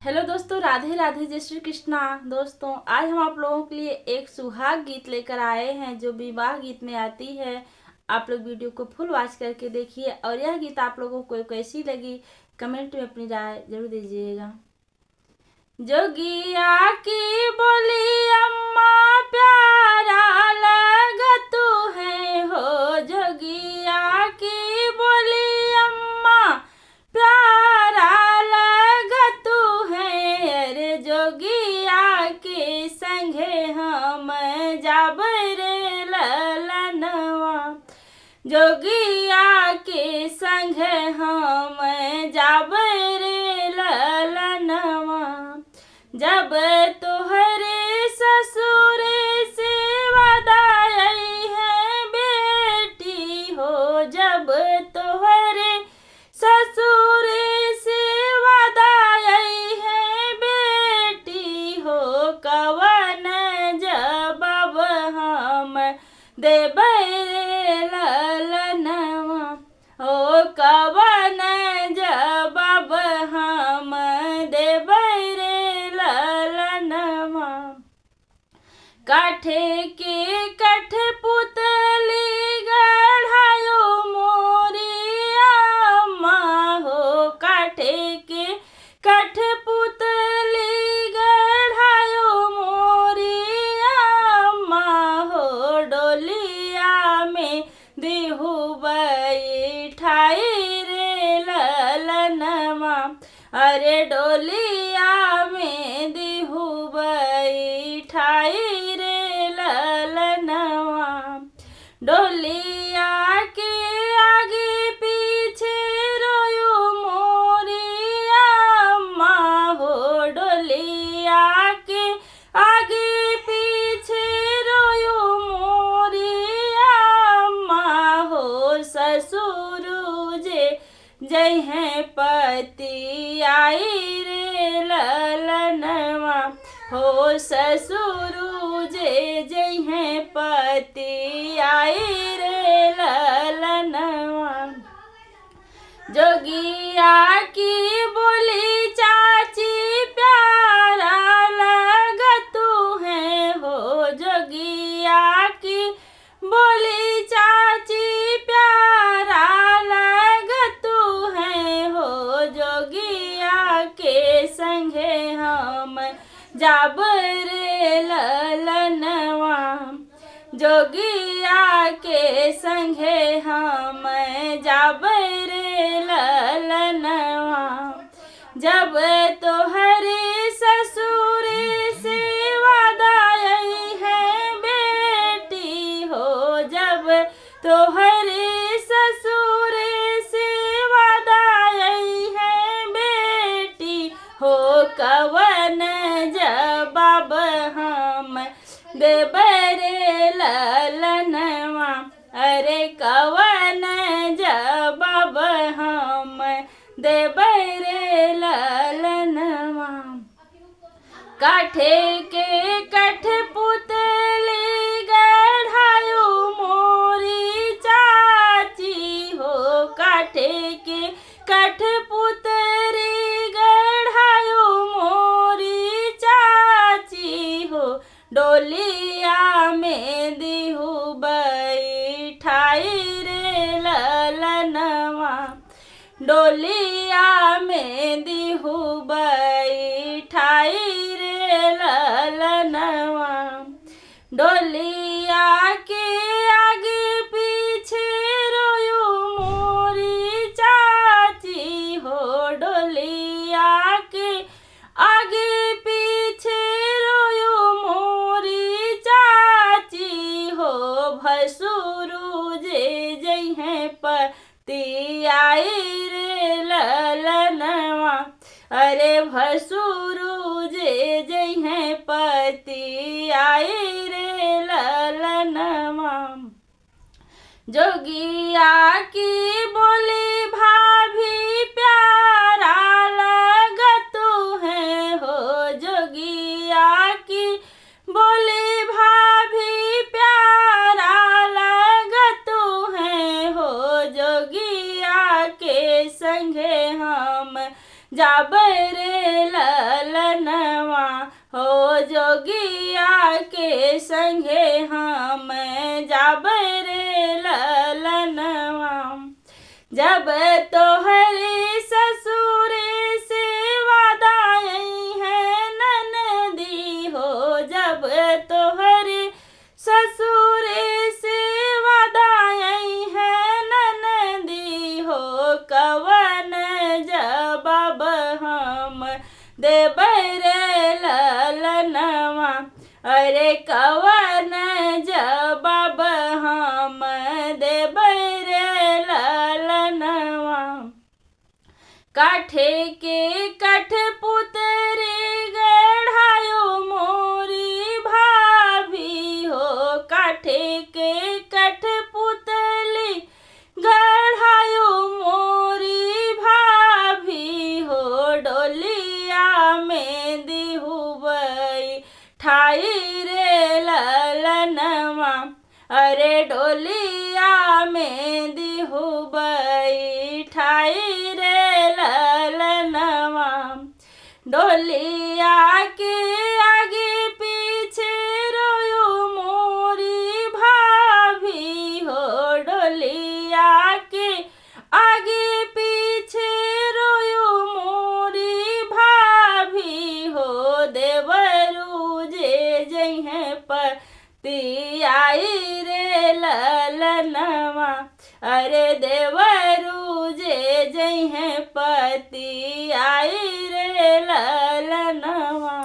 Hello दोस्तों, राधे राधे, जय श्री कृष्णा। दोस्तों, आज हम आप लोगों के लिए एक सुहाग गीत लेकर आए हैं जो विवाह गीत में आती है। आप लोग वीडियो को फुल वॉच करके देखिए और यह गीत आप लोगों को कैसी लगी कमेंट में अपनी राय जरूर दीजिएगा। जोगिया की बोली अम्मा प्यारा लगतू है हो, जोगिया की बोली अम्मा प्यारा लगतू है। अरे जोगिया के संगे हम जाब रे ललनवा, जोगिया के संगे हम जाब रे ललनवा। जब तोहरे ससुर से वादाई है बेटी हो, जब तोहरे ससुर से वादाई है बेटी हो, कवन जवाब हम देबै रे ललनवा हो, कवन जवाब हम देबै रे ललनवा। काठे के कठपुतली गढ़ायो मोरी अम्मा हो, काठे के कठपुतली गढ़ायो मोरी अम्मा हो, डोलिया में दिहु बैठाई रे ललनवा। अरे डोलिया में दिहु बैठाई रे ललनवा। डोलिया के आगे पीछे रोयो मोरी अम्मा हो, डोलिया के आगे पीछे रोयो मोरी अम्मा हो। ससुर जे जय हैं पति आई रे ललनवा हो, ससुर जे जय हैं पति आई रे ललनवा। जोगिया की बोली चाची प्यारा लगतू है हो, जोगिया की बोली चाची प्यारा लगतू है हो, जोगिया के संगे हम जाब रे ललनवा, जोगिया के संगे हम जाब रे ललनवा। जब तोहरे ससुर से वादाई है बेटी हो, जब तोहरे ससुर से वादाई है बेटी हो, कवन जवाब हम देबै रे ललनवा। अरे कवन जवाब हम देबै रे ललनवा। काठे के कठपुतली गढ़ायो मोरी चाची हो, काठे के कठपुतली गढ़ायो मोरी चाची हो, डोलिया में दिहु बैठाई रे ललनवा। डोलिया में दिहु बैठाई रे ललनवा। डोलिया के आगे पीछे रोयो मोरी चाची हो, डोलिया के आगे पीछे रोयो मोरी चाची हो, भसुर जे जय हैं पति आई रे ललनवा। अरे भसुर जे जय हैं पति आई रे ललनवा। जोगिया की बोली भाभी प्यारा लगतू है हो, जोगिया की बोली भाभी प्यारा लगतू है हो, जोगिया के संगे हम जाब रे जोगिया के संगे हम जाब रे ललनवा। जब तोहरे ससुर से वादाई है ननदी हो, जब तोहरे ससुर से वादाई है ननदी हो, कवन जवाब हम देबै रे ललनवा। अरे कवन जवाब हम देबै रे ललनवा। काठे के कठपुतरी गढ़ायो मोरी भाभी हो, काठे के कठपुतली गढ़ायो मोरी भाभी हो, डोलिया में दिहुबई ठाई रे ललनवा। अरे डोलिया में दिहुबई ठाई रे ललनवा। डोलिया के आगे पीछे रोयो मोरी भाभी हो, डोलिया के आगे पीछे रोयो मोरी भाभी हो, देवरू जे जइहे पति आई रे ललनवा। अरे देवरू जे जइहे पति आई रे ललनवा।